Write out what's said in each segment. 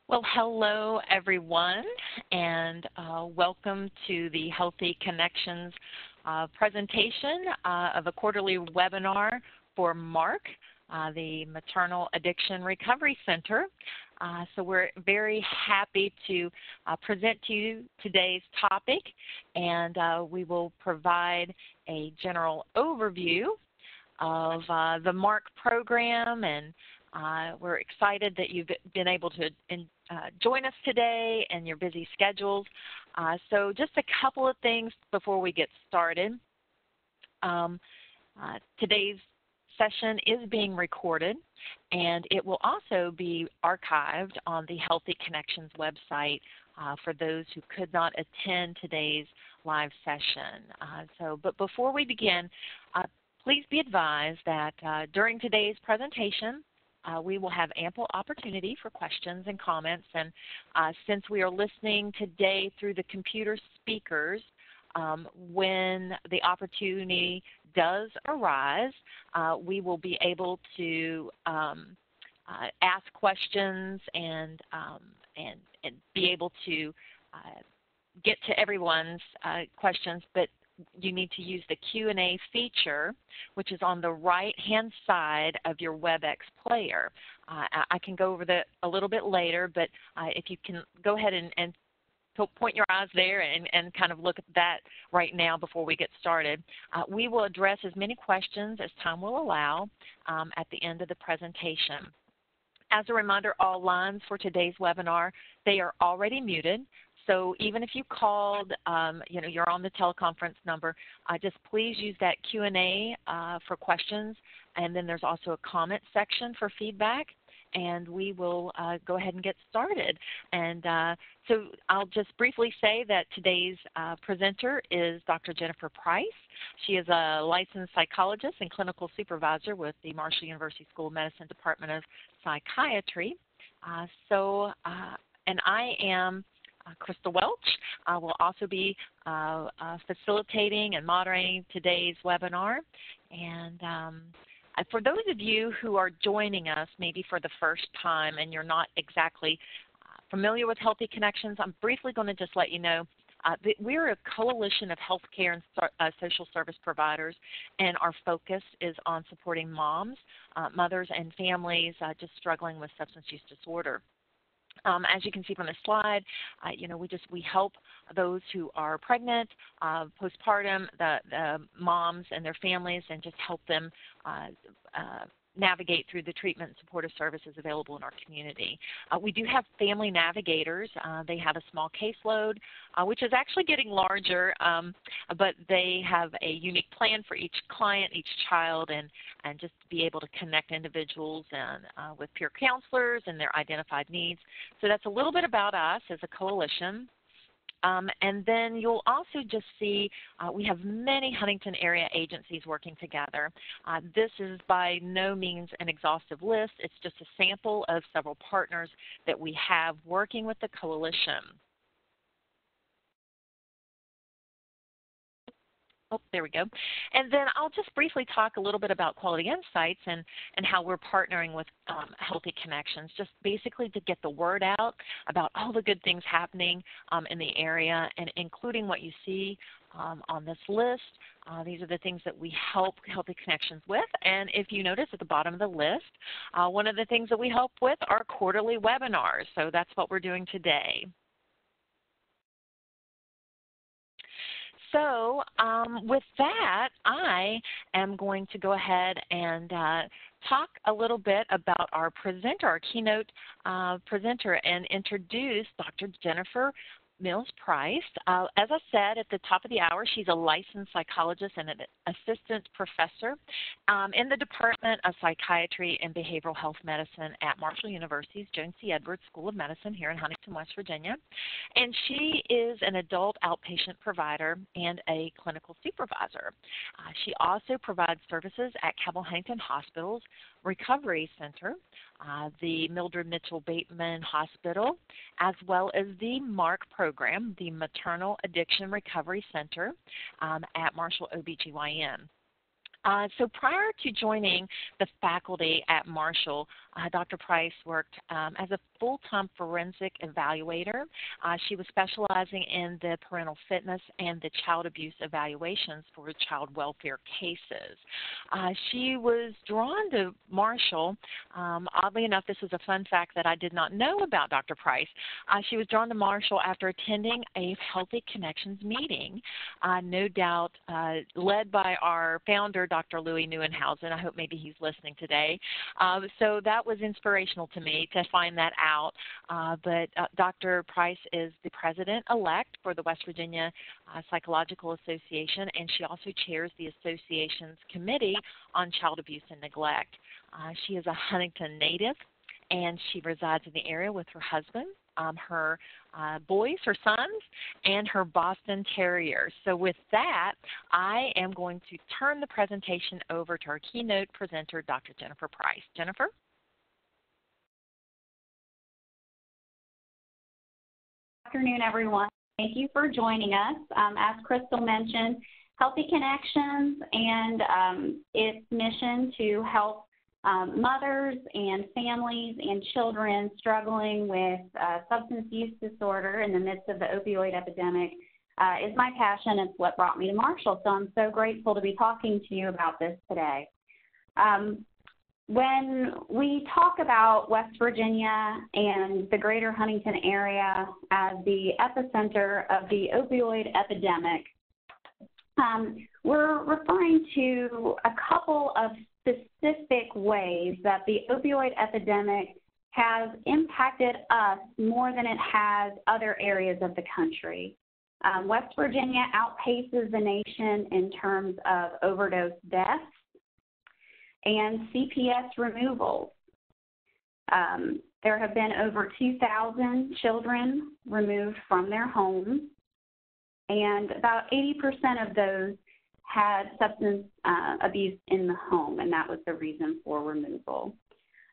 Well, hello everyone, and welcome to the Healthy Connections presentation of a quarterly webinar for MARC, the Maternal Addiction Recovery Center. So we're very happy to present to you today's topic, and we will provide a general overview of the MARC program, and we're excited that you've been able to join us today and your busy schedules. So just a couple of things before we get started. Today's session is being recorded, and it will also be archived on the Healthy Connections website for those who could not attend today's live session. But before we begin, please be advised that during today's presentation, we will have ample opportunity for questions and comments, and since we are listening today through the computer speakers, when the opportunity does arise, we will be able to ask questions and be able to get to everyone's questions, but you need to use the Q&A feature, which is on the right-hand side of your WebEx player. I can go over that a little bit later, but if you can go ahead and point your eyes there and kind of look at that right now before we get started. We will address as many questions as time will allow at the end of the presentation. As a reminder, all lines for today's webinar, they are already muted. So even if you called, you're on the teleconference number, just please use that Q&A for questions, and then there's also a comment section for feedback, and we will go ahead and get started. And so I'll just briefly say that today's presenter is Dr. Jennifer Price. She is a licensed psychologist and clinical supervisor with the Marshall University School of Medicine Department of Psychiatry. And I am Crystal Welch. Will also be facilitating and moderating today's webinar. And for those of you who are joining us maybe for the first time and you're not exactly familiar with Healthy Connections, I'm briefly going to just let you know that we're a coalition of healthcare and social service providers, and our focus is on supporting moms, mothers, and families just struggling with substance use disorder. As you can see from the slide, we help those who are pregnant, postpartum, the moms and their families, and just help them navigate through the treatment and supportive services available in our community. We do have family navigators. They have a small caseload, which is actually getting larger, but they have a unique plan for each client, each child, and just be able to connect individuals and with peer counselors and their identified needs. So that's a little bit about us as a coalition. And then you'll also just see we have many Huntington area agencies working together. This is by no means an exhaustive list. It's just a sample of several partners that we have working with the coalition. Oh, there we go. And then I'll just briefly talk a little bit about Quality Insights and how we're partnering with Healthy Connections, just basically to get the word out about all the good things happening in the area, and including what you see on this list. These are the things that we help Healthy Connections with. And if you notice at the bottom of the list, one of the things that we help with are quarterly webinars. So that's what we're doing today. So with that, I am going to go ahead and talk a little bit about our presenter, our keynote presenter, and introduce Dr. Jennifer Price. As I said at the top of the hour, she's a licensed psychologist and an assistant professor in the Department of Psychiatry and Behavioral Health Medicine at Marshall University's Joan C. Edwards School of Medicine here in Huntington, West Virginia. And she is an adult outpatient provider and a clinical supervisor. She also provides services at Cabell Huntington Hospital's Recovery Center, the Mildred Mitchell Bateman Hospital, as well as the MARC program, the Maternal Addiction Recovery Center at Marshall OBGYN. So prior to joining the faculty at Marshall, Dr. Price worked as a full-time forensic evaluator. She was specializing in the parental fitness and the child abuse evaluations for child welfare cases. She was drawn to Marshall. Oddly enough, this is a fun fact that I did not know about Dr. Price. She was drawn to Marshall after attending a Healthy Connections meeting, no doubt led by our founder, Dr. Louis Neuenhausen. I hope maybe he's listening today. So that was inspirational to me to find that out. But Dr. Price is the president-elect for the West Virginia Psychological Association, and she also chairs the association's committee on child abuse and neglect. She is a Huntington native, and she resides in the area with her husband, her boys, her sons, and her Boston Terrier. So with that, I am going to turn the presentation over to our keynote presenter, Dr. Jennifer Price. Jennifer? Good afternoon, everyone. Thank you for joining us. As Crystal mentioned, Healthy Connections and its mission to help mothers and families and children struggling with substance use disorder in the midst of the opioid epidemic is my passion. It's what brought me to Marshall, so I'm so grateful to be talking to you about this today. When we talk about West Virginia and the greater Huntington area as the epicenter of the opioid epidemic, we're referring to a couple of specific ways that the opioid epidemic has impacted us more than it has other areas of the country. West Virginia outpaces the nation in terms of overdose deaths and CPS removals. There have been over 2,000 children removed from their homes, and about 80% of those had substance abuse in the home, and that was the reason for removal.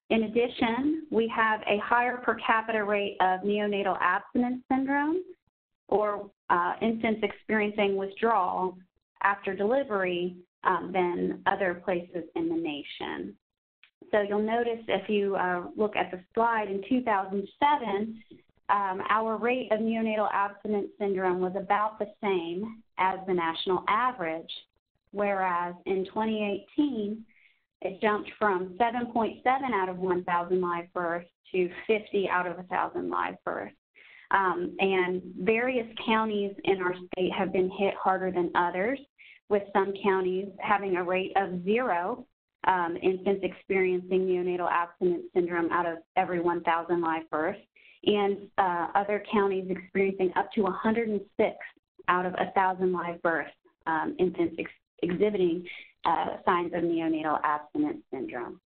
In addition, we have a higher per capita rate of neonatal abstinence syndrome, or infants experiencing withdrawal after delivery than other places in the nation. So you'll notice if you look at the slide, in 2007, our rate of neonatal abstinence syndrome was about the same as the national average, whereas in 2018, it jumped from 7.7 out of 1,000 live births to 50 out of 1,000 live births. And various counties in our state have been hit harder than others, with some counties having a rate of 0 infants experiencing neonatal abstinence syndrome out of every 1,000 live births, and other counties experiencing up to 106 out of 1,000 live births, infants exhibiting signs of neonatal abstinence syndrome.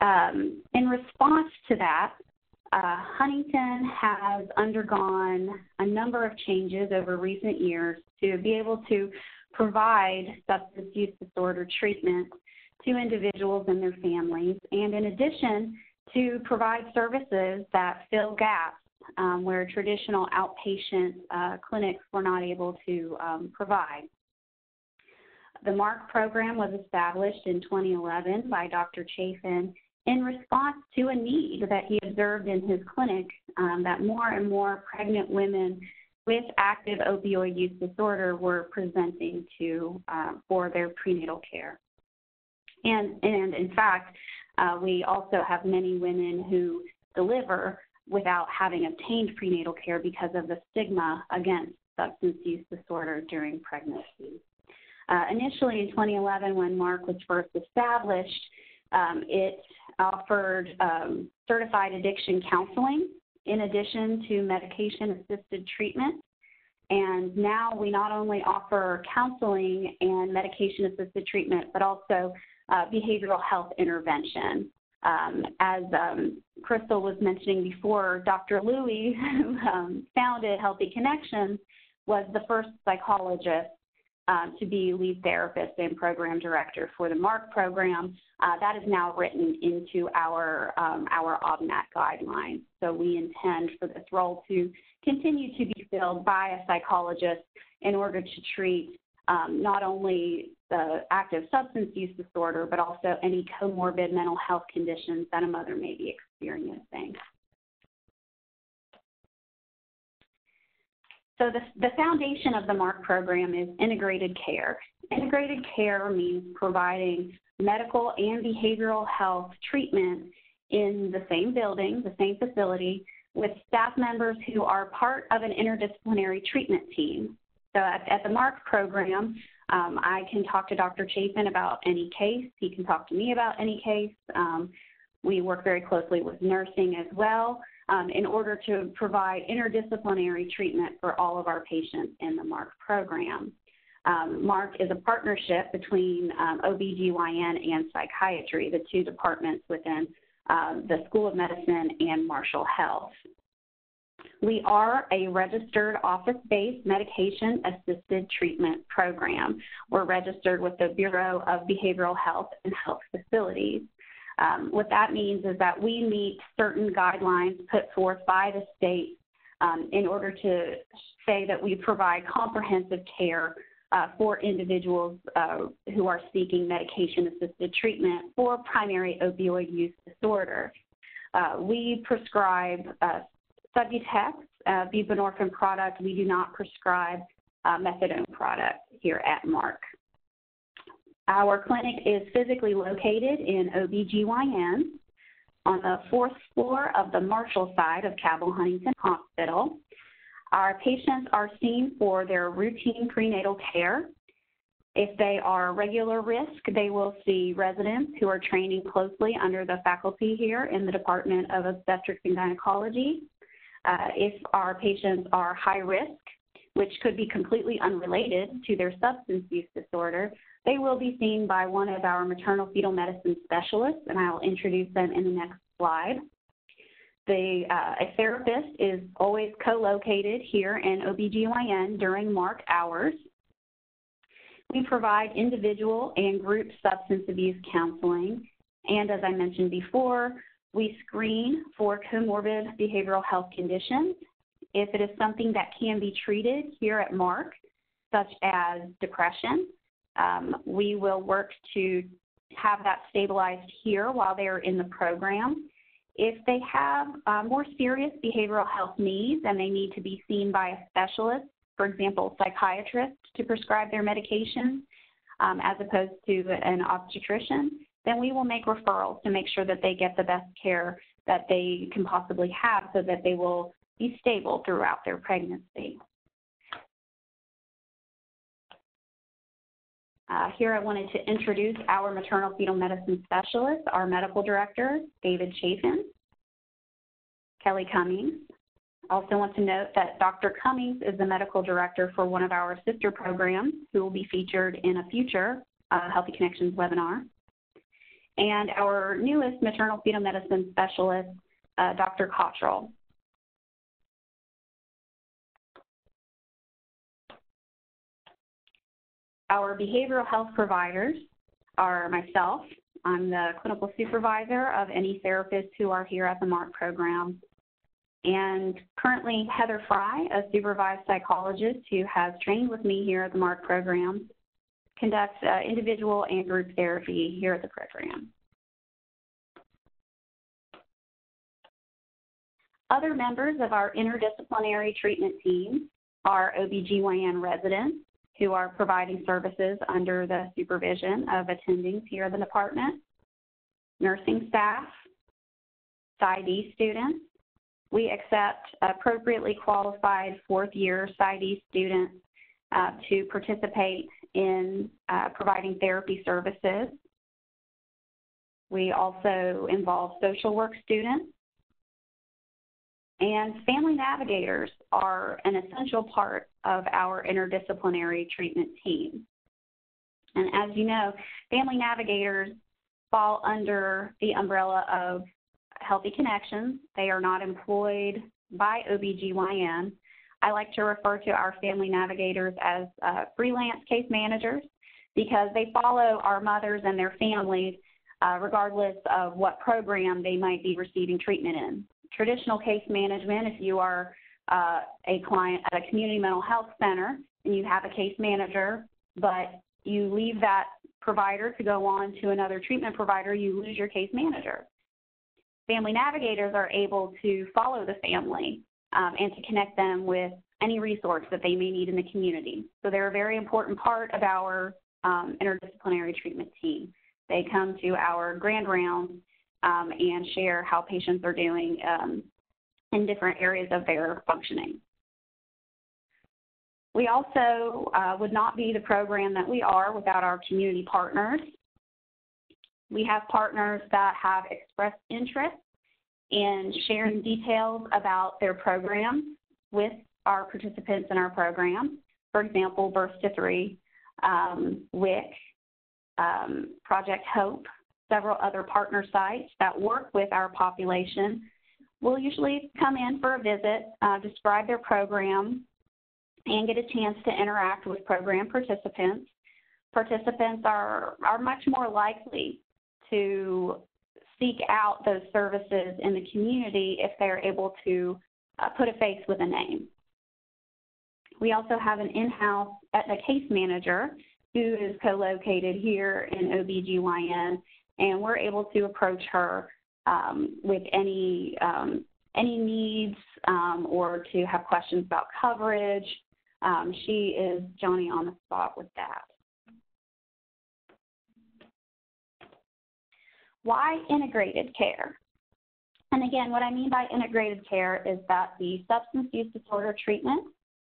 In response to that, Huntington has undergone a number of changes over recent years to be able to provide substance use disorder treatment to individuals and their families, and in addition, to provide services that fill gaps where traditional outpatient clinics were not able to provide. The MARC program was established in 2011 by Dr. Chafin in response to a need that he observed in his clinic that more and more pregnant women with active opioid use disorder were presenting to for their prenatal care. And in fact, we also have many women who deliver without having obtained prenatal care because of the stigma against substance use disorder during pregnancy. Initially in 2011, when MARC was first established, it offered certified addiction counseling in addition to medication-assisted treatment. And now we not only offer counseling and medication-assisted treatment, but also behavioral health intervention. As Crystal was mentioning before, Dr. Louis, who founded Healthy Connections, was the first psychologist to be lead therapist and program director for the MARC program. That is now written into our OBNAT guidelines. So we intend for this role to continue to be filled by a psychologist in order to treat not only the active substance use disorder, but also any comorbid mental health conditions that a mother may be experiencing. So the foundation of the MARC program is integrated care. Integrated care means providing medical and behavioral health treatment in the same building, the same facility, with staff members who are part of an interdisciplinary treatment team. So at the MARC program, I can talk to Dr. Chapin about any case. He can talk to me about any case. We work very closely with nursing as well in order to provide interdisciplinary treatment for all of our patients in the MARC program. MARC is a partnership between OBGYN and psychiatry, the two departments within the School of Medicine and Marshall Health. We are a registered office-based medication-assisted treatment program. We're registered with the Bureau of Behavioral Health and Health Facilities. What that means is that we meet certain guidelines put forth by the state in order to say that we provide comprehensive care for individuals who are seeking medication-assisted treatment for primary opioid use disorder. We prescribe Subutex, buprenorphine product. We do not prescribe methadone product here at MARC. Our clinic is physically located in OBGYN on the 4th floor of the Marshall side of Cabell Huntington Hospital. Our patients are seen for their routine prenatal care. If they are regular risk, they will see residents who are training closely under the faculty here in the Department of Obstetrics and Gynecology. If our patients are high risk, which could be completely unrelated to their substance use disorder, they will be seen by one of our maternal fetal medicine specialists, and I'll introduce them in the next slide. A therapist is always co-located here in OBGYN during MARC hours. We provide individual and group substance abuse counseling, and as I mentioned before, we screen for comorbid behavioral health conditions. If it is something that can be treated here at MARC, such as depression, we will work to have that stabilized here while they're in the program. If they have more serious behavioral health needs and they need to be seen by a specialist, for example, psychiatrist, to prescribe their medication as opposed to an obstetrician, then we will make referrals to make sure that they get the best care that they can possibly have so that they will be stable throughout their pregnancy. Here I wanted to introduce our maternal fetal medicine specialist, our medical director, David Chapin, Kelly Cummings. I also want to note that Dr. Cummings is the medical director for one of our sister programs who will be featured in a future Healthy Connections webinar. And our newest maternal fetal medicine specialist, Dr. Cottrell. Our behavioral health providers are myself. I'm the clinical supervisor of any therapists who are here at the MARC program. And currently, Heather Fry, a supervised psychologist who has trained with me here at the MARC program, conducts individual and group therapy here at the program. Other members of our interdisciplinary treatment team are OBGYN residents who are providing services under the supervision of attendings here at the department, nursing staff, PsyD students. We accept appropriately qualified fourth-year PsyD students to participate in providing therapy services. We also involve social work students. And family navigators are an essential part of our interdisciplinary treatment team. And as you know, family navigators fall under the umbrella of Healthy Connections. They are not employed by OBGYN. I like to refer to our family navigators as freelance case managers because they follow our mothers and their families regardless of what program they might be receiving treatment in. Traditional case management, if you are a client at a community mental health center and you have a case manager, but you leave that provider to go on to another treatment provider, you lose your case manager. Family navigators are able to follow the family and to connect them with any resource that they may need in the community. So they're a very important part of our interdisciplinary treatment team. They come to our grand rounds and share how patients are doing in different areas of their functioning. We also would not be the program that we are without our community partners. We have partners that have expressed interest in sharing details about their programs with our participants in our program. For example, Birth to Three, WIC, Project Hope, several other partner sites that work with our population will usually come in for a visit, describe their program, and get a chance to interact with program participants. Participants are much more likely to seek out those services in the community if they're able to put a face with a name. We also have an in-house Aetna case manager who is co-located here in OBGYN, and we're able to approach her with any needs or to have questions about coverage. She is Johnny on the spot with that. Why integrated care? And again, what I mean by integrated care is that the substance use disorder treatment,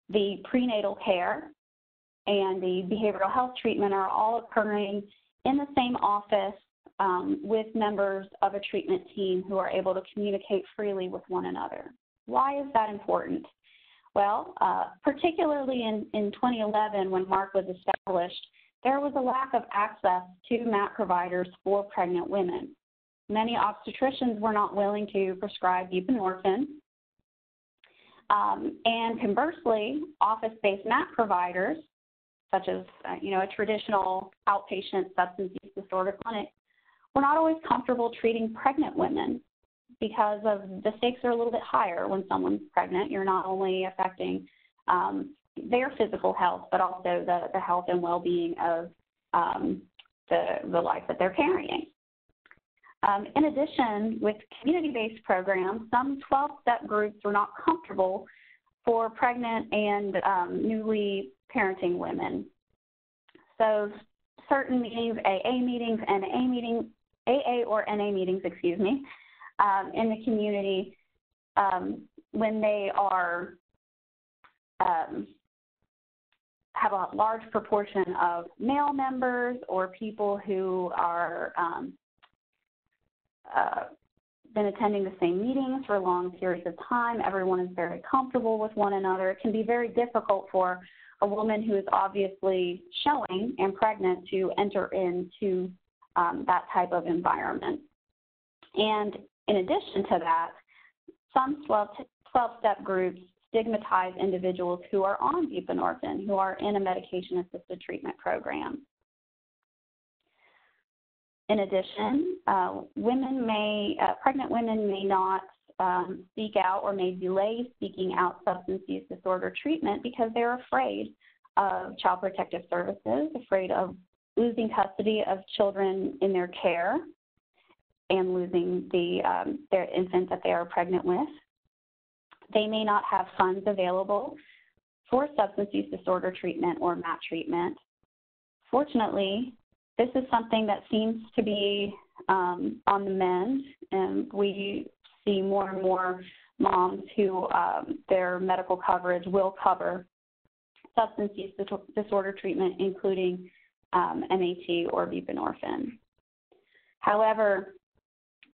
the prenatal care, and the behavioral health treatment are all occurring in the same office with members of a treatment team who are able to communicate freely with one another. Why is that important? Well, particularly in 2011 when MARC was established, there was a lack of access to MAT providers for pregnant women. Many obstetricians were not willing to prescribe buprenorphine. And conversely, office-based MAT providers, such as a traditional outpatient substance use disorder clinic, were not always comfortable treating pregnant women because of the stakes are a little bit higher when someone's pregnant. You're not only affecting their physical health, but also the health and well-being of the life that they're carrying. In addition, with community-based programs, some 12-step groups were not comfortable for pregnant and newly parenting women. So certain meetings, AA meetings, AA or NA meetings, excuse me, in the community, when they are have a large proportion of male members or people who are been attending the same meetings for long periods of time. Everyone is very comfortable with one another. It can be very difficult for a woman who is obviously showing and pregnant to enter into that type of environment. And in addition to that, some 12-step groups stigmatize individuals who are on buprenorphine, who are in a medication-assisted treatment program. In addition, pregnant women may not seek out or may delay seeking out substance use disorder treatment because they're afraid of Child Protective Services, afraid of losing custody of children in their care and losing their infant that they are pregnant with. They may not have funds available for substance use disorder treatment or MAT treatment. Fortunately, this is something that seems to be on the mend, and we see more and more moms who their medical coverage will cover substance use disorder treatment, including MAT or buprenorphine. However,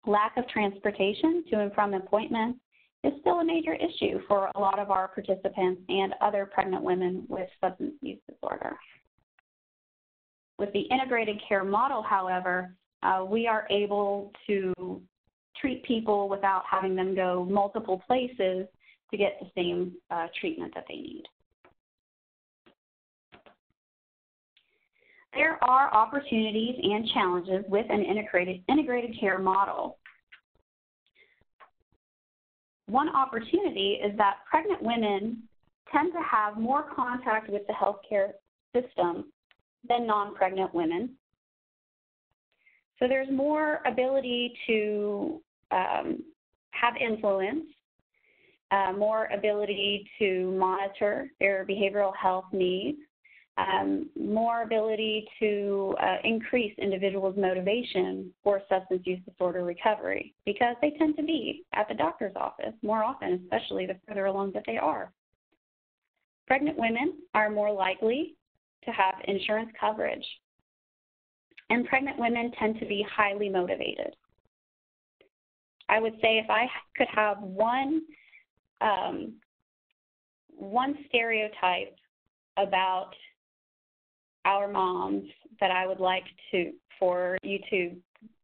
lack of transportation to and from appointments is still a major issue for a lot of our participants and other pregnant women with substance use disorder. With the integrated care model, however, we are able to treat people without having them go multiple places to get the same treatment that they need. There are opportunities and challenges with an integrated care model. One opportunity is that pregnant women tend to have more contact with the healthcare system than non-pregnant women. So there's more ability to have influence, more ability to monitor their behavioral health needs, more ability to increase individuals' motivation for substance use disorder recovery, because they tend to be at the doctor's office more often, especially the further along that they are. Pregnant women are more likely to have insurance coverage, and pregnant women tend to be highly motivated. I would say if I could have one stereotype about our moms that I would like for you to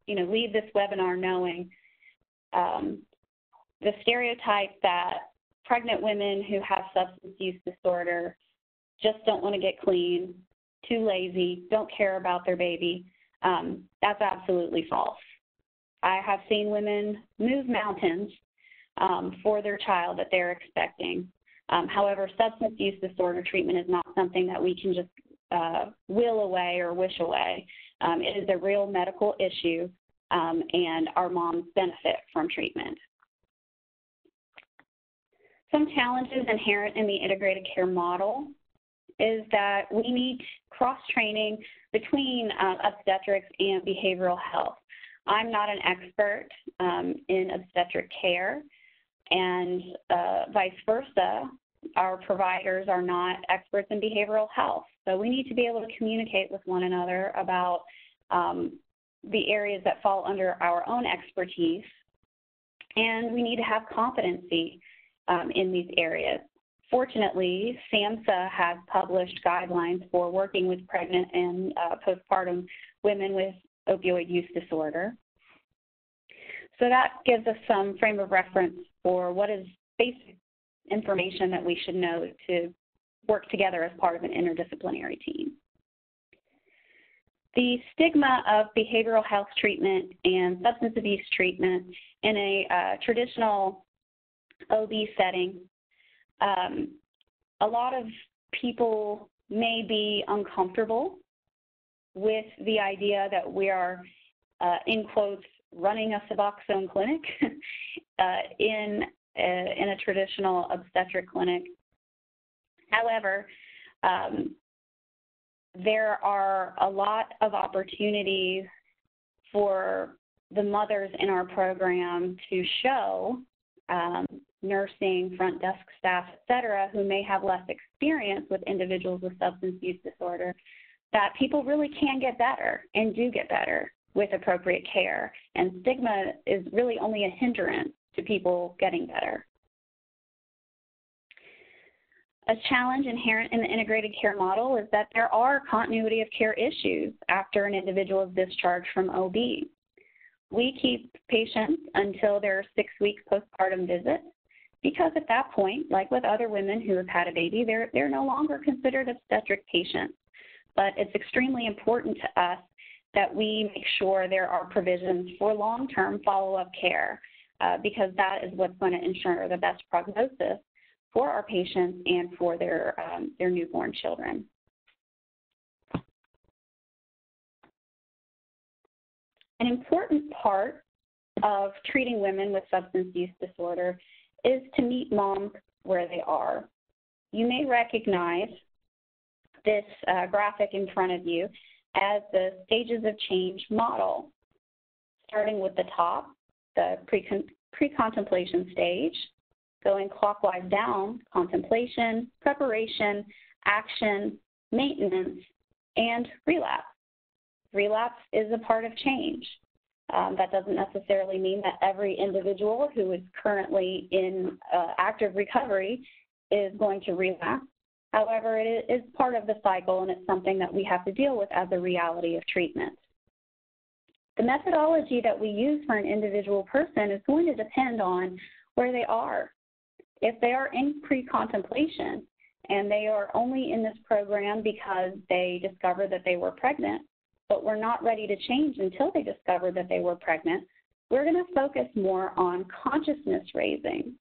leave this webinar knowing, the stereotype that pregnant women who have substance use disorder just don't want to get clean, too lazy, don't care about their baby, that's absolutely false. I have seen women move mountains for their child that they're expecting. However, substance use disorder treatment is not something that we can just will away or wish away. It is a real medical issue, and our moms benefit from treatment. Some challenges inherent in the integrated care model is that we need cross-training between obstetrics and behavioral health. I'm not an expert in obstetric care, and vice versa. Our providers are not experts in behavioral health. So we need to be able to communicate with one another about the areas that fall under our own expertise, and we need to have competency in these areas. Fortunately, SAMHSA has published guidelines for working with pregnant and postpartum women with opioid use disorder. So that gives us some frame of reference for what is basic information that we should know to work together as part of an interdisciplinary team. The stigma of behavioral health treatment and substance abuse treatment in a traditional OB setting, a lot of people may be uncomfortable with the idea that we are, in quotes, running a Suboxone clinic in a traditional obstetric clinic. However, there are a lot of opportunities for the mothers in our program to show nursing, front desk staff, et cetera, who may have less experience with individuals with substance use disorder, that people really can get better and do get better with appropriate care. And stigma is really only a hindrance to people getting better. A challenge inherent in the integrated care model is that there are continuity of care issues after an individual is discharged from OB. We keep patients until their 6-week postpartum visit, because at that point, like with other women who have had a baby, they're no longer considered obstetric patients. But it's extremely important to us that we make sure there are provisions for long-term follow-up care, because that is what's going to ensure the best prognosis for our patients and for their newborn children. An important part of treating women with substance use disorder is to meet moms where they are. You may recognize this graphic in front of you as the stages of change model, starting with the top, the pre-contemplation stage, going clockwise down, contemplation, preparation, action, maintenance, and relapse. Relapse is a part of change. That doesn't necessarily mean that every individual who is currently in active recovery is going to relapse. However, it is part of the cycle, and it's something that we have to deal with as a reality of treatment. The methodology that we use for an individual person is going to depend on where they are. If they are in pre-contemplation and they are only in this program because they discovered that they were pregnant, but were not ready to change until they discovered that they were pregnant, we're going to focus more on consciousness raising.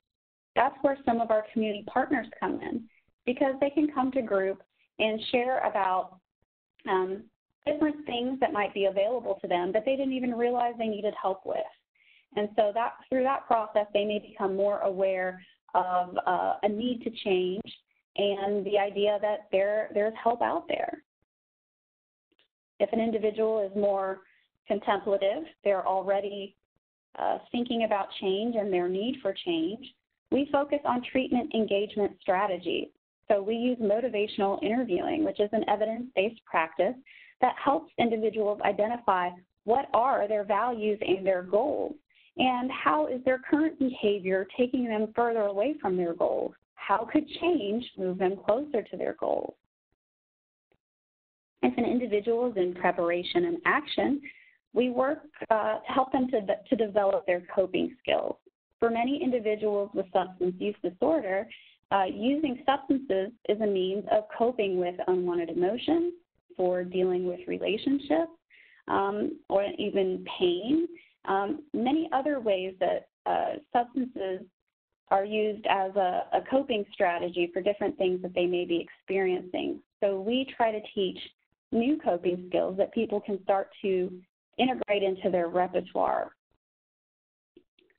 That's where some of our community partners come in, because they can come to group and share about different things that might be available to them that they didn't even realize they needed help with. And so through that process, they may become more aware of a need to change and the idea that there's help out there. If an individual is more contemplative, they're already thinking about change and their need for change, we focus on treatment engagement strategies. So we use motivational interviewing, which is an evidence-based practice that helps individuals identify what are their values and their goals, and how is their current behavior taking them further away from their goals. How could change move them closer to their goals? If an individual is in preparation and action, we work to help them to develop their coping skills. For many individuals with substance use disorder, using substances is a means of coping with unwanted emotions, for dealing with relationships, or even pain. Many other ways that substances are used as a coping strategy for different things that they may be experiencing. So we try to teach new coping skills that people can start to integrate into their repertoire.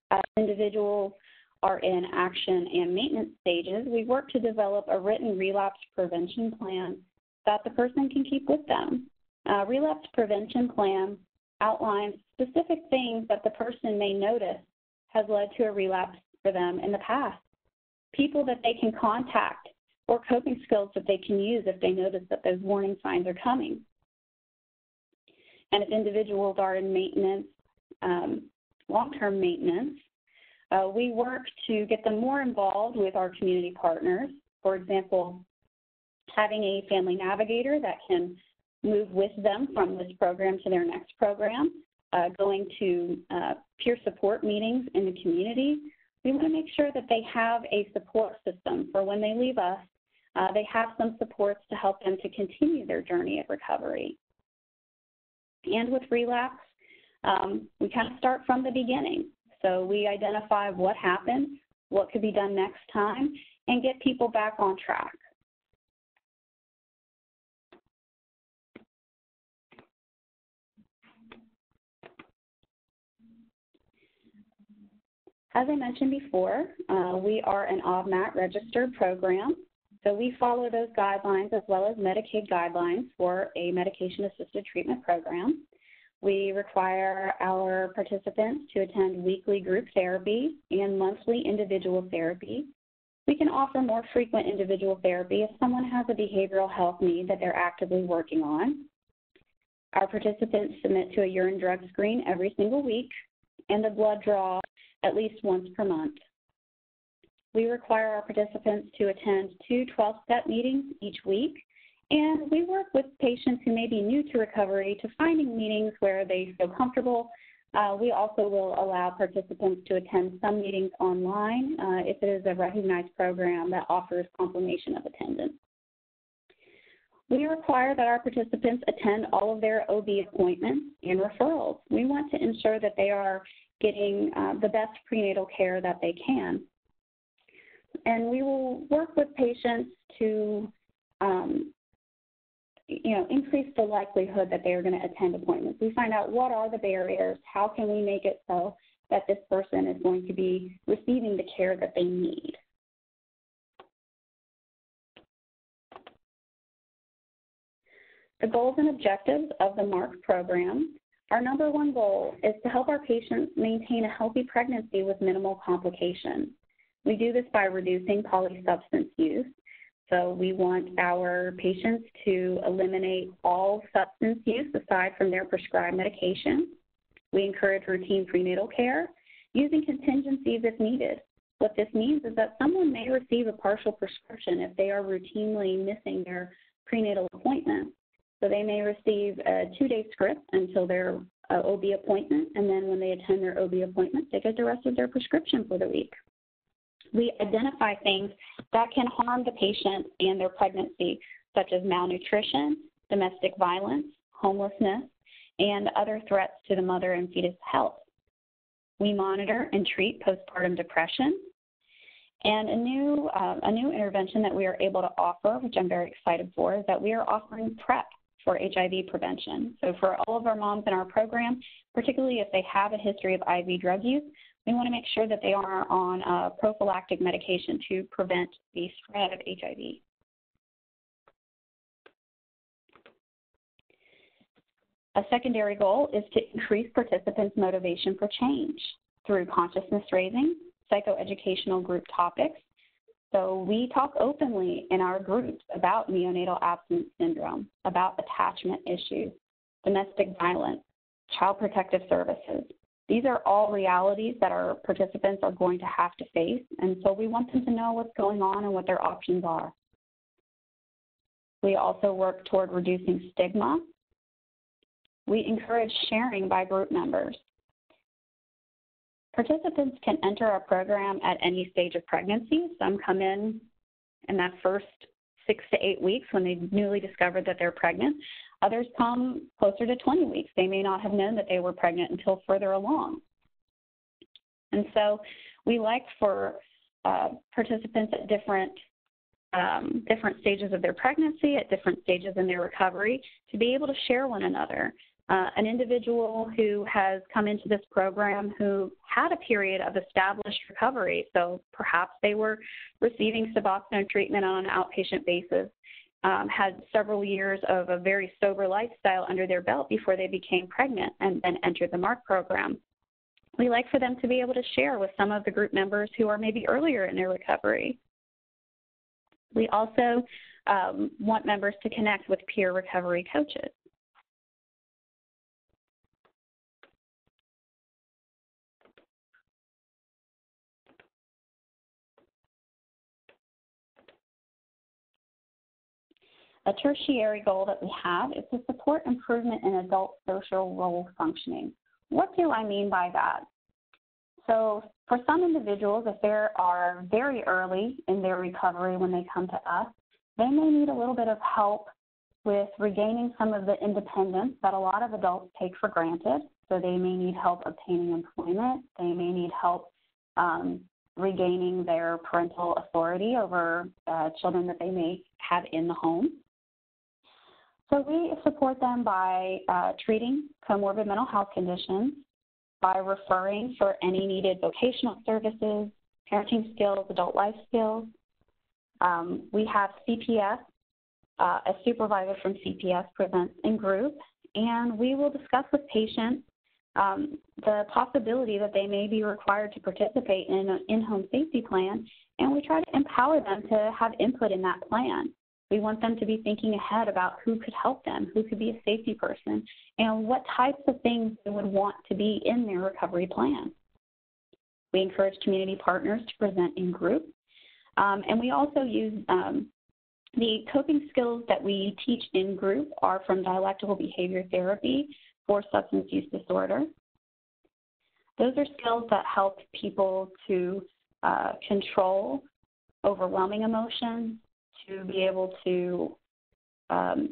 As individuals are in action and maintenance stages, we work to develop a written relapse prevention plan that the person can keep with them. A relapse prevention plan outlines specific things that the person may notice has led to a relapse for them in the past, people that they can contact, or coping skills that they can use if they notice that those warning signs are coming. And if individuals are in maintenance, long-term maintenance, we work to get them more involved with our community partners. For example, having a family navigator that can move with them from this program to their next program, going to peer support meetings in the community. We want to make sure that they have a support system for when they leave us. They have some supports to help them to continue their journey of recovery. And with relapse, we kind of start from the beginning. So we identify what happened, what could be done next time, and get people back on track. As I mentioned before, we are an OBMAT registered program, so we follow those guidelines as well as Medicaid guidelines for a medication-assisted treatment program. We require our participants to attend weekly group therapy and monthly individual therapy. We can offer more frequent individual therapy if someone has a behavioral health need that they're actively working on. Our participants submit to a urine drug screen every single week and a blood draw at least once per month. We require our participants to attend 2 12-step meetings each week, and we work with patients who may be new to recovery to finding meetings where they feel comfortable. We also will allow participants to attend some meetings online if it is a recognized program that offers confirmation of attendance. We require that our participants attend all of their OB appointments and referrals. We want to ensure that they are getting the best prenatal care that they can. And we will work with patients to increase the likelihood that they are going to attend appointments. We find out what are the barriers, how can we make it so that this person is going to be receiving the care that they need. The goals and objectives of the MARC program. Our number one goal is to help our patients maintain a healthy pregnancy with minimal complications. We do this by reducing polysubstance use. So we want our patients to eliminate all substance use aside from their prescribed medication. We encourage routine prenatal care using contingencies if needed. What this means is that someone may receive a partial prescription if they are routinely missing their prenatal appointment. So they may receive a 2-day script until their OB appointment, and then when they attend their OB appointment, they get the rest of their prescription for the week. We identify things that can harm the patient and their pregnancy, such as malnutrition, domestic violence, homelessness, and other threats to the mother and fetus health. We monitor and treat postpartum depression. And a new intervention that we are able to offer, which I'm very excited for, is that we are offering PrEP for HIV prevention. So for all of our moms in our program, particularly if they have a history of IV drug use, we want to make sure that they are on a prophylactic medication to prevent the spread of HIV. A secondary goal is to increase participants' motivation for change through consciousness raising, psychoeducational group topics. So we talk openly in our groups about neonatal abstinence syndrome, about attachment issues, domestic violence, child protective services. These are all realities that our participants are going to have to face, and so we want them to know what's going on and what their options are. We also work toward reducing stigma. We encourage sharing by group members. Participants can enter our program at any stage of pregnancy. Some come in that first 6 to 8 weeks when they newly discovered that they're pregnant. Others come closer to 20 weeks. They may not have known that they were pregnant until further along. And so we like for participants at different stages of their pregnancy, at different stages in their recovery, to be able to share one another. An individual who has come into this program who had a period of established recovery, so perhaps they were receiving Suboxone treatment on an outpatient basis, had several years of a very sober lifestyle under their belt before they became pregnant and then entered the MARC program. We like for them to be able to share with some of the group members who are maybe earlier in their recovery. We also want members to connect with peer recovery coaches. A tertiary goal that we have is to support improvement in adult social role functioning. What do I mean by that? So for some individuals, if they are very early in their recovery when they come to us, they may need a little bit of help with regaining some of the independence that a lot of adults take for granted. So they may need help obtaining employment. They may need help regaining their parental authority over children that they may have in the home. So we support them by treating comorbid mental health conditions, by referring for any needed vocational services, parenting skills, adult life skills. We have CPS, a supervisor from CPS presents in group, and we will discuss with patients the possibility that they may be required to participate in an in-home safety plan, and we try to empower them to have input in that plan. We want them to be thinking ahead about who could help them, who could be a safety person, and what types of things they would want to be in their recovery plan. We encourage community partners to present in group, and we also use the coping skills that we teach in group are from dialectical behavior therapy for substance use disorder. Those are skills that help people to control overwhelming emotions, to be able to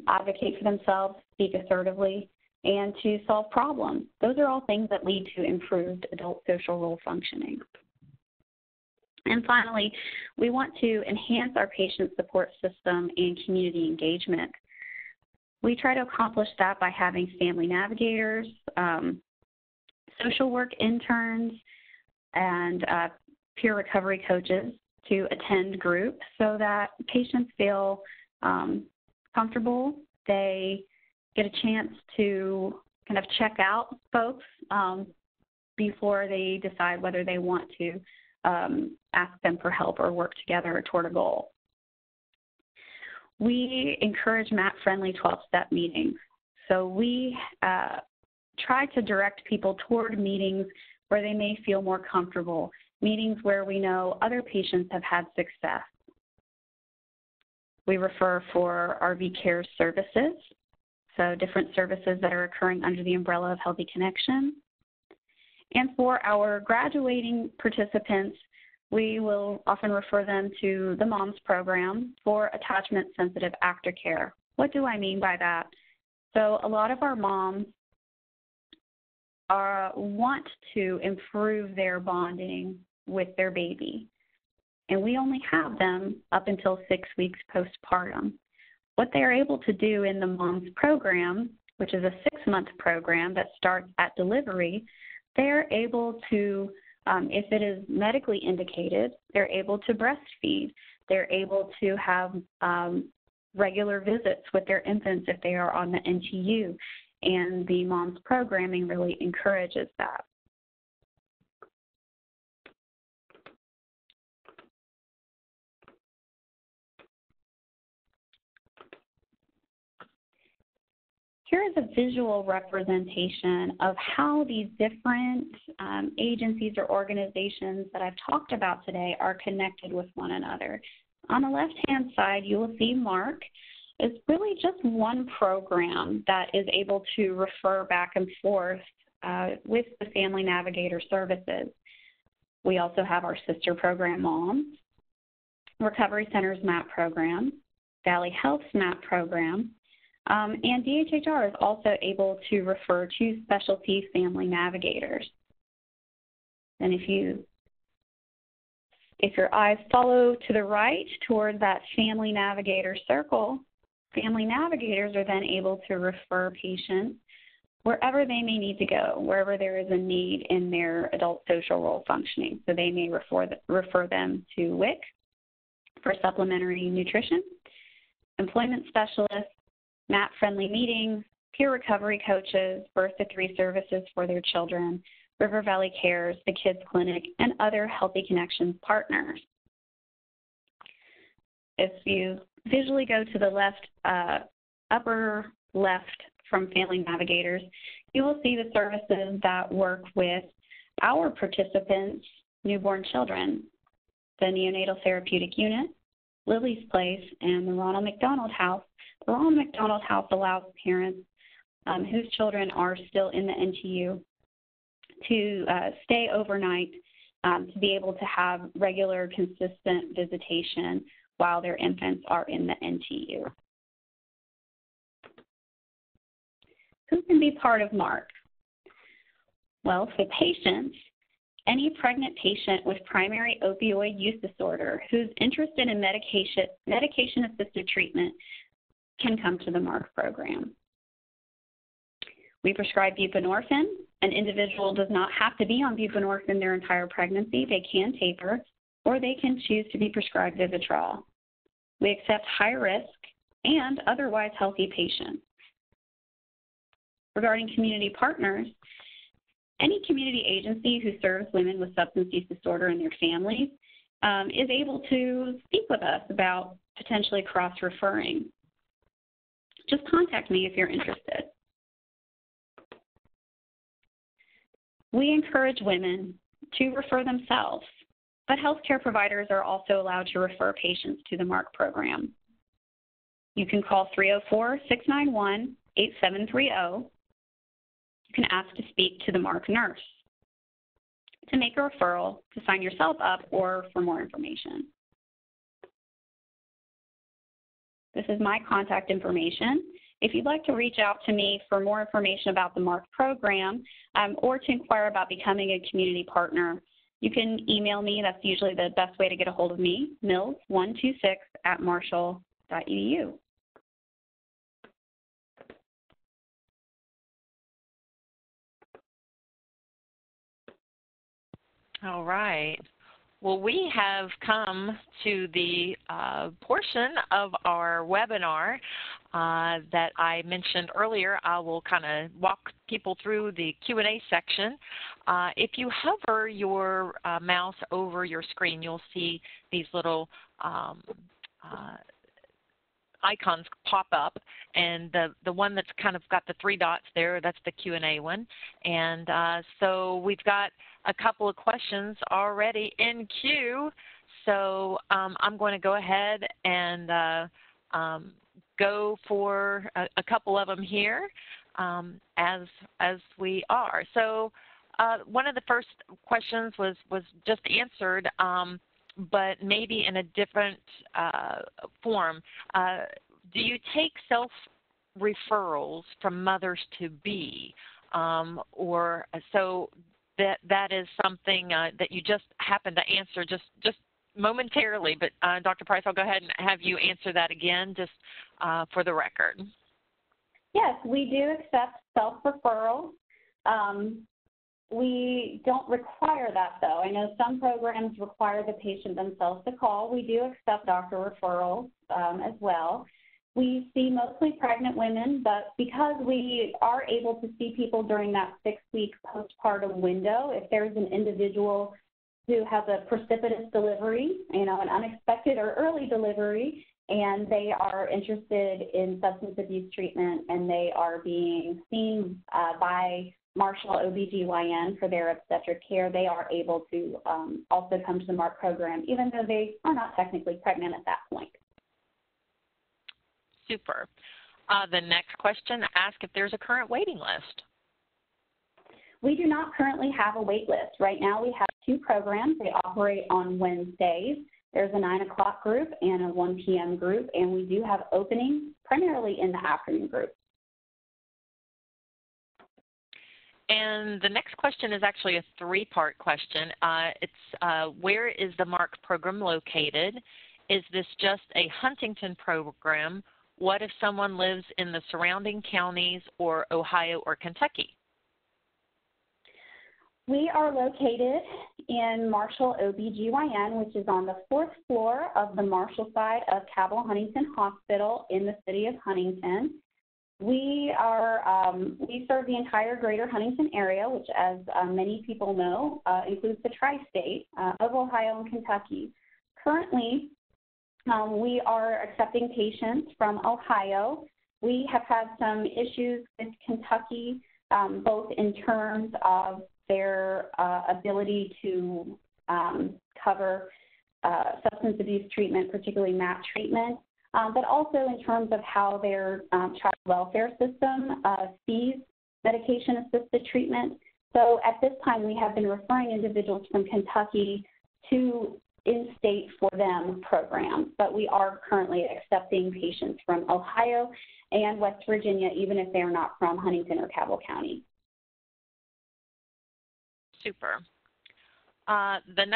advocate for themselves, speak assertively, and to solve problems. Those are all things that lead to improved adult social role functioning. And finally, we want to enhance our patient support system and community engagement. We try to accomplish that by having family navigators, social work interns, and peer recovery coaches to attend group so that patients feel comfortable. They get a chance to kind of check out folks before they decide whether they want to ask them for help or work together toward a goal. We encourage MAT-friendly 12-step meetings. So we try to direct people toward meetings where they may feel more comfortable, meetings where we know other patients have had success. We refer for RV care services, so different services that are occurring under the umbrella of Healthy Connection. And for our graduating participants, we will often refer them to the MOMS program for attachment-sensitive aftercare. What do I mean by that? So a lot of our moms want to improve their bonding with their baby, and we only have them up until 6 weeks postpartum. what they're able to do in the MOMS program, which is a 6-month program that starts at delivery, they're able to, if it is medically indicated, they're able to breastfeed. They're able to have regular visits with their infants if they are on the NTU, and the MOMS programming really encourages that. Here is a visual representation of how these different agencies or organizations that I've talked about today are connected with one another. On the left-hand side, you will see MARC is really just one program that is able to refer back and forth with the Family Navigator services. We also have our sister program, MOMS, Recovery Center's MAP program, Valley Health's MAP program, and DHHR is also able to refer to specialty family navigators. And if your eyes follow to the right toward that family navigator circle, family navigators are then able to refer patients wherever they may need to go, wherever there is a need in their adult social role functioning. So they may refer them to WIC for supplementary nutrition, employment specialists, MAP-friendly meetings, peer recovery coaches, birth to 3 services for their children, River Valley Cares, the Kids Clinic, and other Healthy Connections partners. If you visually go to the left, upper left from Family Navigators, you will see the services that work with our participants' newborn children, the Neonatal Therapeutic Unit, Lily's Place, and the Ronald McDonald House. The Ronald McDonald House allows parents whose children are still in the NTU to stay overnight to be able to have regular, consistent visitation while their infants are in the NTU. Who can be part of MARC? Well, for patients, any pregnant patient with primary opioid use disorder who's interested in medication-assisted treatment can come to the MARC program. We prescribe buprenorphine. An individual does not have to be on buprenorphine their entire pregnancy. They can taper, or they can choose to be prescribed Vivitrol. We accept high-risk and otherwise healthy patients. Regarding community partners, any community agency who serves women with substance use disorder and their families is able to speak with us about potentially cross-referring. Just contact me if you're interested. We encourage women to refer themselves, but healthcare providers are also allowed to refer patients to the MARC program. You can call 304-691-8730. You can ask to speak to the MARC nurse, to make a referral, to sign yourself up, or for more information. This is my contact information. If you'd like to reach out to me for more information about the MARC program or to inquire about becoming a community partner, you can email me. That's usually the best way to get a hold of me, mills126@marshall.edu. All right. Well, we have come to the portion of our webinar that I mentioned earlier. I will kind of walk people through the Q&A section. If you hover your mouse over your screen, you'll see these little icons pop up, and the one that's kind of got the 3 dots there, that's the Q&A one. And so we've got a couple of questions already in queue, so I'm going to go ahead and go for a couple of them here as we are. So one of the first questions was just answered, but maybe in a different form. Do you take self-referrals from mothers-to-be? Or so that is something that you just happen to answer just momentarily, but Dr. Price, I'll go ahead and have you answer that again just for the record. Yes, we do accept self-referrals. We don't require that, though. I know some programs require the patient themselves to call. We do accept doctor referrals as well. We see mostly pregnant women, but because we are able to see people during that 6-week postpartum window, if there's an individual who has a precipitous delivery, an unexpected or early delivery, and they are interested in substance abuse treatment and they are being seen by Marshall OBGYN for their obstetric care, they are able to also come to the MARC program, even though they are not technically pregnant at that point. Super. The next question asks if there's a current waiting list. We do not currently have a wait list. Right now we have 2 programs. They operate on Wednesdays. There's a 9 o'clock group and a 1 p.m. group, and we do have openings primarily in the afternoon group. And the next question is actually a 3-part question. Where is the MARC program located? Is this just a Huntington program? What if someone lives in the surrounding counties or Ohio or Kentucky? We are located in Marshall OBGYN, which is on the 4th floor of the Marshall side of Cabell Huntington Hospital in the city of Huntington. We serve the entire greater Huntington area, which, as many people know, includes the tri-state of Ohio and Kentucky. Currently, we are accepting patients from Ohio. We have had some issues with Kentucky, both in terms of their ability to cover substance abuse treatment, particularly MAT treatment, but also in terms of how their child welfare system sees medication-assisted treatment. So at this time, we have been referring individuals from Kentucky to in-state for them programs, but we are currently accepting patients from Ohio and West Virginia, even if they are not from Huntington or Cabell County. Super. The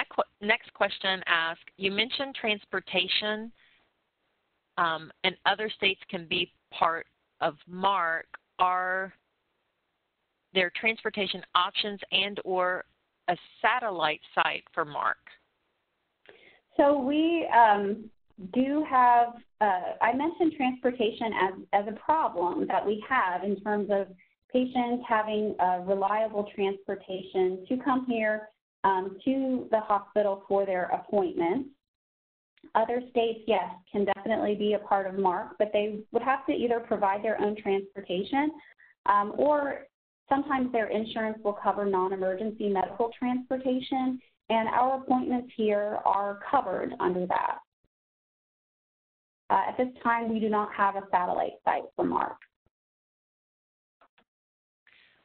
next question asks, you mentioned transportation and other states can be part of MARC. Are there transportation options and or a satellite site for MARC? So we do have, I mentioned transportation as a problem that we have in terms of patients having reliable transportation to come here to the hospital for their appointments. Other states, yes, can definitely be a part of MARC, but they would have to either provide their own transportation or sometimes their insurance will cover non-emergency medical transportation, and our appointments here are covered under that. At this time, we do not have a satellite site for MARC.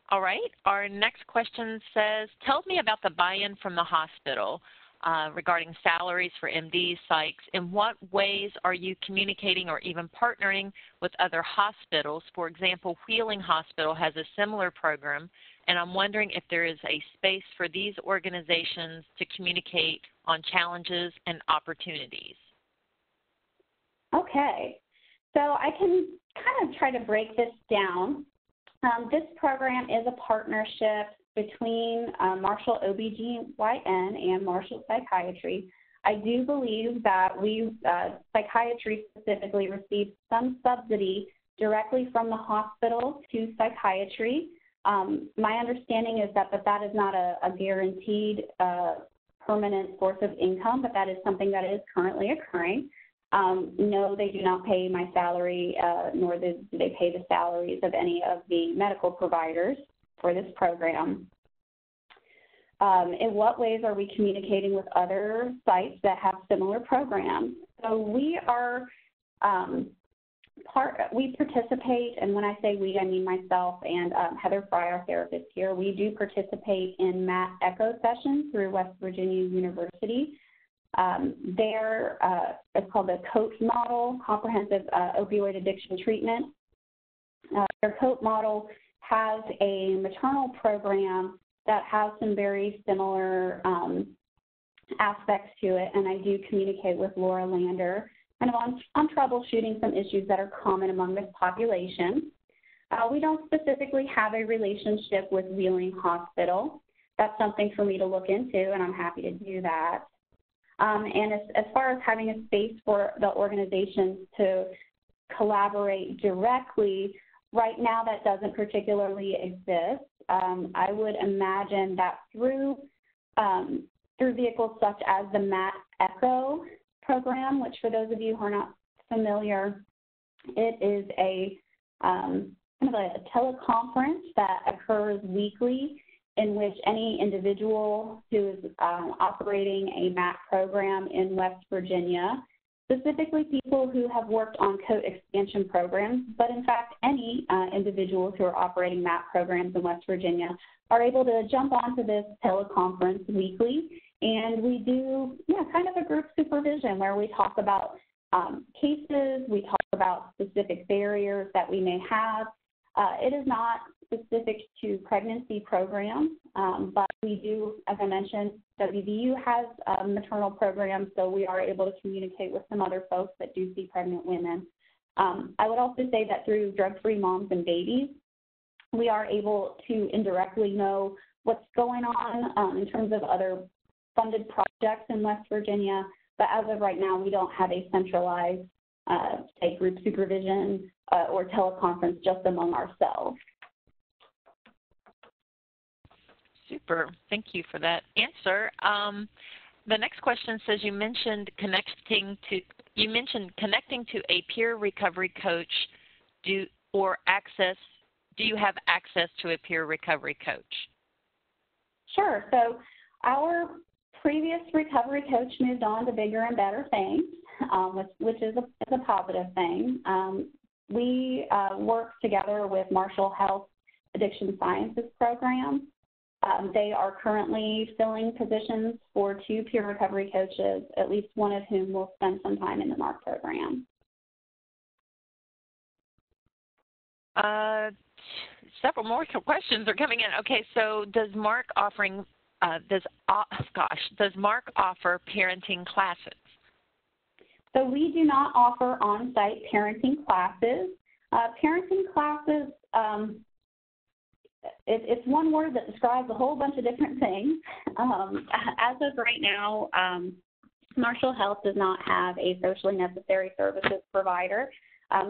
All right. Our next question says, tell me about the buy-in from the hospital regarding salaries for MDs, psychs. In what ways are you communicating or even partnering with other hospitals? For example, Wheeling Hospital has a similar program, and I'm wondering if there is a space for these organizations to communicate on challenges and opportunities. Okay. So I can kind of try to break this down. This program is a partnership between Marshall OBGYN and Marshall Psychiatry. I do believe that psychiatry specifically receives some subsidy directly from the hospital to psychiatry. My understanding is that is not a guaranteed permanent source of income, but that is something that is currently occurring. No, they do not pay my salary, nor do they pay the salaries of any of the medical providers for this program. In what ways are we communicating with other sites that have similar programs? So we are, we participate, and when I say we, I mean myself and Heather Fry, our therapist here. We do participate in MAT ECHO sessions through West Virginia University. It's called the COAT model, Comprehensive Opioid Addiction Treatment. Their COAT model has a maternal program that has some very similar aspects to it, and I do communicate with Laura Lander kind of on troubleshooting some issues that are common among this population. We don't specifically have a relationship with Wheeling Hospital. That's something for me to look into, and I'm happy to do that. And as far as having a space for the organizations to collaborate directly, right now that doesn't particularly exist. I would imagine that through vehicles such as the MAT ECHO program, which for those of you who are not familiar, it is a kind of a teleconference that occurs weekly in which any individual who is operating a MAT program in West Virginia, specifically people who have worked on coat expansion programs, but in fact any individuals who are operating MAT programs in West Virginia are able to jump onto this teleconference weekly, and we do kind of a group supervision where we talk about cases, we talk about specific barriers that we may have. It is not specific to pregnancy programs, but we do, as I mentioned, WVU has maternal programs, so we are able to communicate with some other folks that do see pregnant women. I would also say that through Drug-Free Moms and Babies, we are able to indirectly know what's going on in terms of other funded projects in West Virginia, but as of right now, we don't have a centralized, say, group supervision or teleconference just among ourselves. Super. Thank you for that answer. The next question says you mentioned connecting to a peer recovery coach. Do you have access to a peer recovery coach? Sure. So our previous recovery coach moved on to bigger and better things, which is a positive thing. We work together with Marshall Health Addiction Sciences program. They are currently filling positions for 2 peer recovery coaches, at least one of whom will spend some time in the MARC program. Several more questions are coming in. Okay, so does MARC does MARC offer parenting classes? So we do not offer on-site parenting classes. Parenting classes, it's one word that describes a whole bunch of different things. As of right now, Marshall Health does not have a socially necessary services provider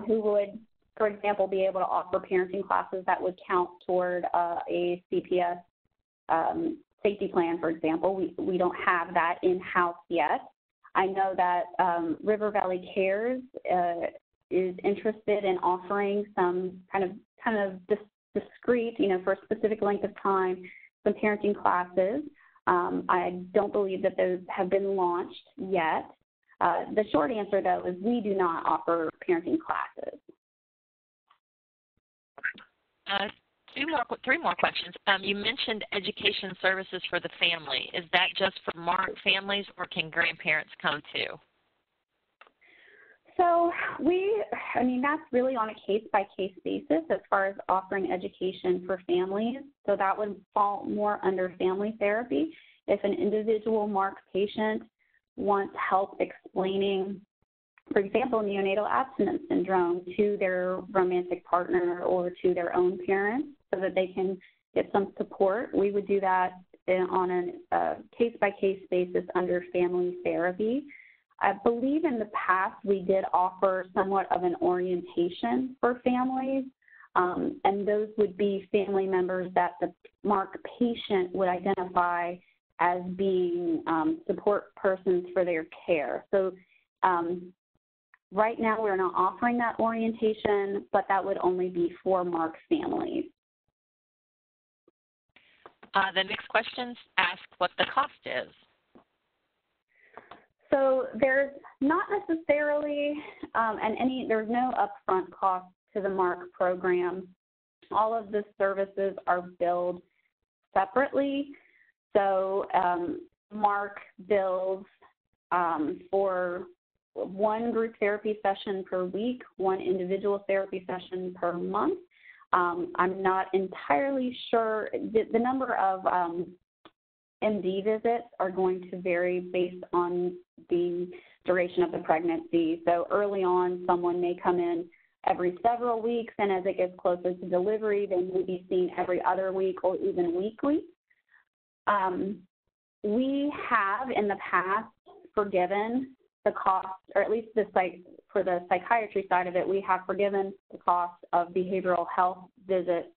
who would, for example, be able to offer parenting classes that would count toward a CPS safety plan, for example. We don't have that in-house yet. I know that River Valley Cares is interested in offering some kind of discrete, for a specific length of time, some parenting classes. I don't believe that those have been launched yet. The short answer, though, is we do not offer parenting classes. 3 more questions. You mentioned education services for the family. Is that just for MARC families, or can grandparents come too? So that's really on a case-by-case basis as far as offering education for families. So that would fall more under family therapy. If an individual MARC patient wants help explaining, for example, neonatal abstinence syndrome to their romantic partner or to their own parents so that they can get some support, we would do that on a case-by-case basis under family therapy. I believe in the past we did offer somewhat of an orientation for families, and those would be family members that the MARC patient would identify as being support persons for their care. So right now we're not offering that orientation, but that would only be for MARC families. The next questions ask what the cost is. So there's not necessarily there's no upfront cost to the MARC program. All of the services are billed separately. So MARC bills for 1 group therapy session per week, 1 individual therapy session per month. I'm not entirely sure the number of MD visits are going to vary based on the duration of the pregnancy. So early on, someone may come in every several weeks, and as it gets closer to delivery, they may be seen every other week or even weekly. We have in the past forgiven the cost, or at least for the psychiatry side of it, we have forgiven the cost of behavioral health visits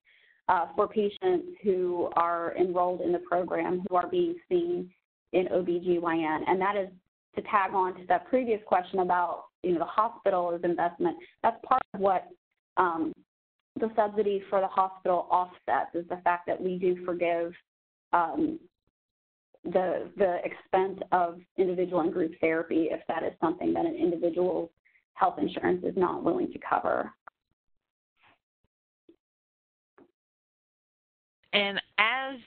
for patients who are enrolled in the program who are being seen in OBGYN. And that is to tag on to that previous question about, the hospital as investment. That's part of what the subsidy for the hospital offsets, is the fact that we do forgive the expense of individual and group therapy if that is something that an individual's health insurance is not willing to cover. And as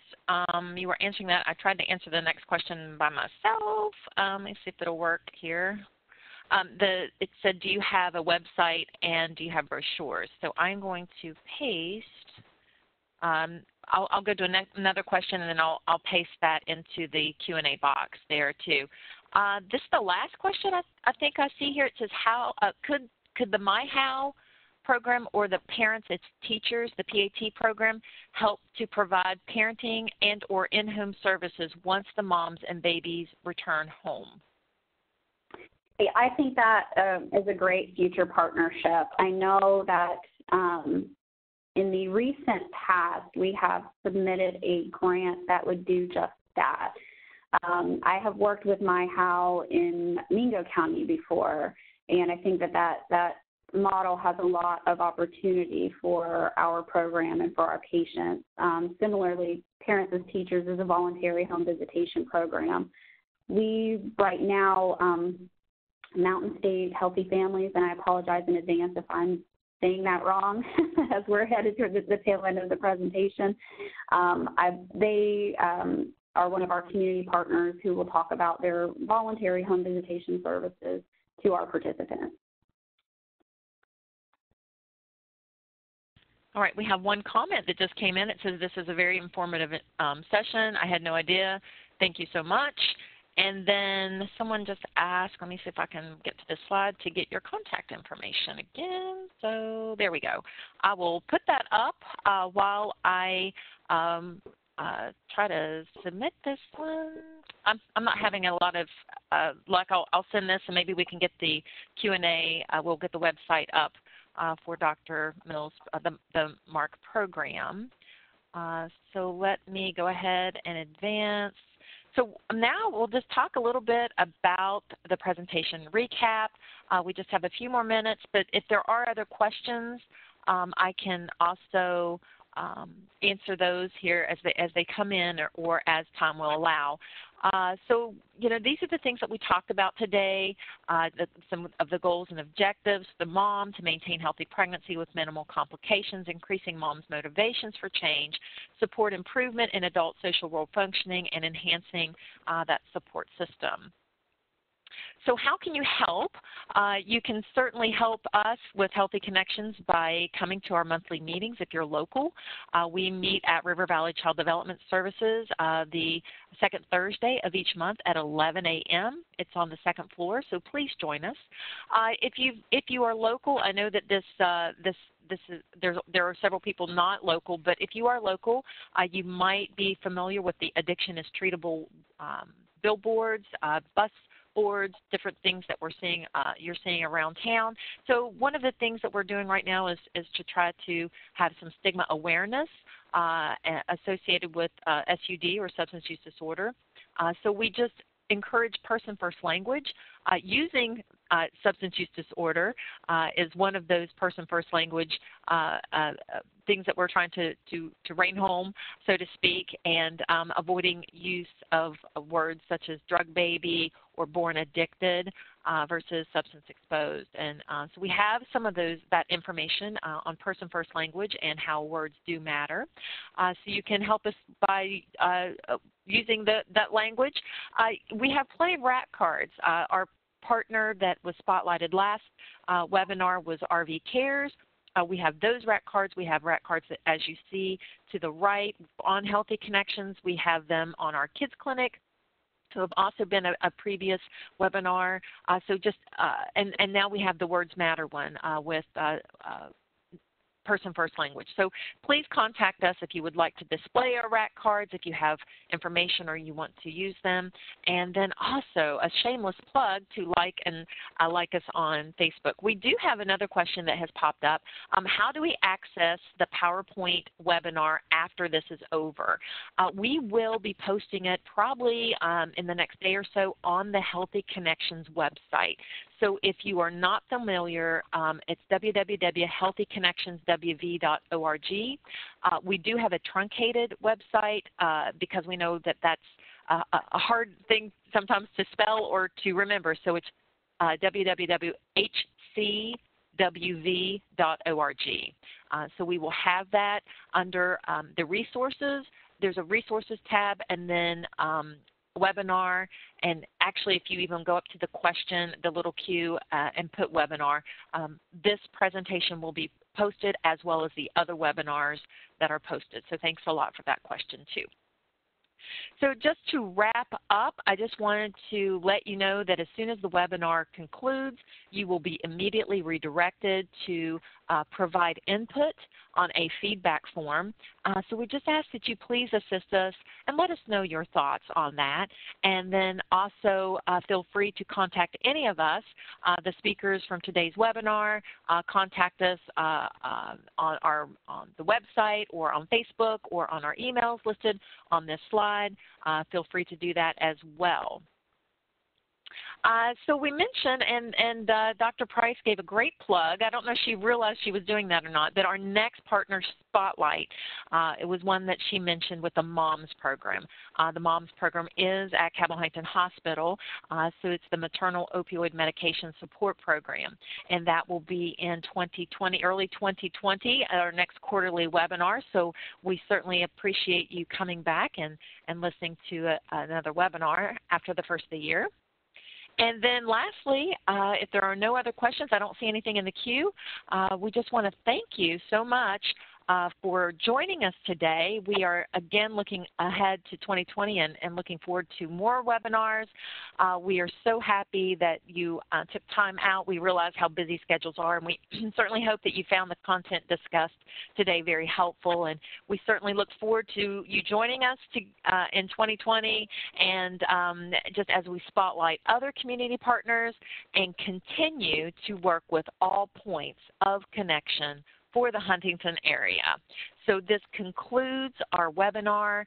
you were answering that, I tried to answer the next question by myself. Let me see if it'll work here. It said, do you have a website and do you have brochures? So I'm going to paste. I'll go to another question, and then I'll paste that into the Q&A box there too. This is the last question I think I see here. It says, how could the MyHow program or the Parents as Teachers, the PAT program, help to provide parenting and or in-home services once the moms and babies return home? I think that is a great future partnership. I know that in the recent past, we have submitted a grant that would do just that. I have worked with MyHow in Mingo County before, and I think that model has a lot of opportunity for our program and for our patients. Similarly, Parents as Teachers is a voluntary home visitation program. We right now, Mountain State Healthy Families, and I apologize in advance if I'm saying that wrong as we're headed toward the tail end of the presentation. They are one of our community partners who will talk about their voluntary home visitation services to our participants. All right, we have one comment that just came in. It says, this is a very informative session. I had no idea. Thank you so much. And then someone just asked, let me see if I can get to this slide to get your contact information again. So there we go. I will put that up while I try to submit this one. I'm not having a lot of luck. I'll send this, and maybe we can get the Q&A. We'll get the website up for Dr. Mills, the MARC program. So let me go ahead and advance. So now we'll just talk a little bit about the presentation recap. We just have a few more minutes, but if there are other questions, I can also answer those here as they come in or as time will allow. So, these are the things that we talked about today, some of the goals and objectives. The mom to maintain healthy pregnancy with minimal complications, increasing mom's motivations for change, support improvement in adult social role functioning, and enhancing that support system. So how can you help? You can certainly help us with Healthy Connections by coming to our monthly meetings if you're local. We meet at River Valley Child Development Services the second Thursday of each month at 11 a.m. It's on the second floor, so please join us. If you are local, I know that there are several people not local, but if you are local, you might be familiar with the Addiction is Treatable billboards, bus boards, different things that you're seeing around town. So one of the things that we're doing right now is to try to have some stigma awareness associated with SUD or substance use disorder. So we just encourage person-first language. Using substance use disorder is one of those person-first language things that we're trying to rein home, so to speak, and avoiding use of words such as drug baby or born addicted versus substance exposed. And so we have some of that information on person-first language and how words do matter. So you can help us by using that language. We have plenty of RAC cards. Our partner that was spotlighted last webinar was RV Cares. We have those RAC cards. We have RAC cards that, as you see to the right on Healthy Connections. We have them on our Kids Clinic. So have also been a previous webinar. And now we have the Words Matter one with Person First Language. So please contact us if you would like to display our RAC cards, if you have information or you want to use them. And then also a shameless plug to like us on Facebook. We do have another question that has popped up. How do we access the PowerPoint webinar after this is over? We will be posting it probably in the next day or so on the Healthy Connections website. So if you are not familiar, it's www.healthyconnectionswv.org. We do have a truncated website because we know that that's a hard thing sometimes to spell or to remember. So it's www.hcwv.org. So we will have that under the resources. There's a resources tab, and then webinar, and actually if you even go up to the question, the little Q, and put webinar, this presentation will be posted as well as the other webinars that are posted. So thanks a lot for that question too. So just to wrap up, I just wanted to let you know that as soon as the webinar concludes, you will be immediately redirected to provide input on a feedback form. So we just ask that you please assist us and let us know your thoughts on that. And then also feel free to contact any of us, the speakers from today's webinar. Contact us on the website or on Facebook or on our emails listed on this slide. Feel free to do that as well. So we mentioned, and Dr. Price gave a great plug. I don't know if she realized she was doing that or not, that our next partner spotlight, it was one that she mentioned with the MOMS program. The MOMS program is at Cabell Huntington Hospital, so it's the Maternal Opioid Medication Support Program, and that will be in 2020, early 2020, at our next quarterly webinar. So we certainly appreciate you coming back and listening to another webinar after the first of the year. And then lastly, if there are no other questions, I don't see anything in the queue, we just want to thank you so much for joining us today. We are again looking ahead to 2020 and looking forward to more webinars. We are so happy that you took time out. We realize how busy schedules are, and we certainly hope that you found the content discussed today very helpful. And we certainly look forward to you joining us in 2020 and just as we spotlight other community partners and continue to work with all points of connection for the Huntington area. So this concludes our webinar.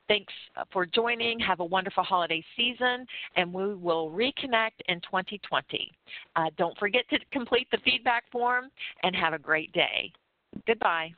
Thanks for joining. Have a wonderful holiday season, and we will reconnect in 2020. Don't forget to complete the feedback form, and have a great day. Goodbye.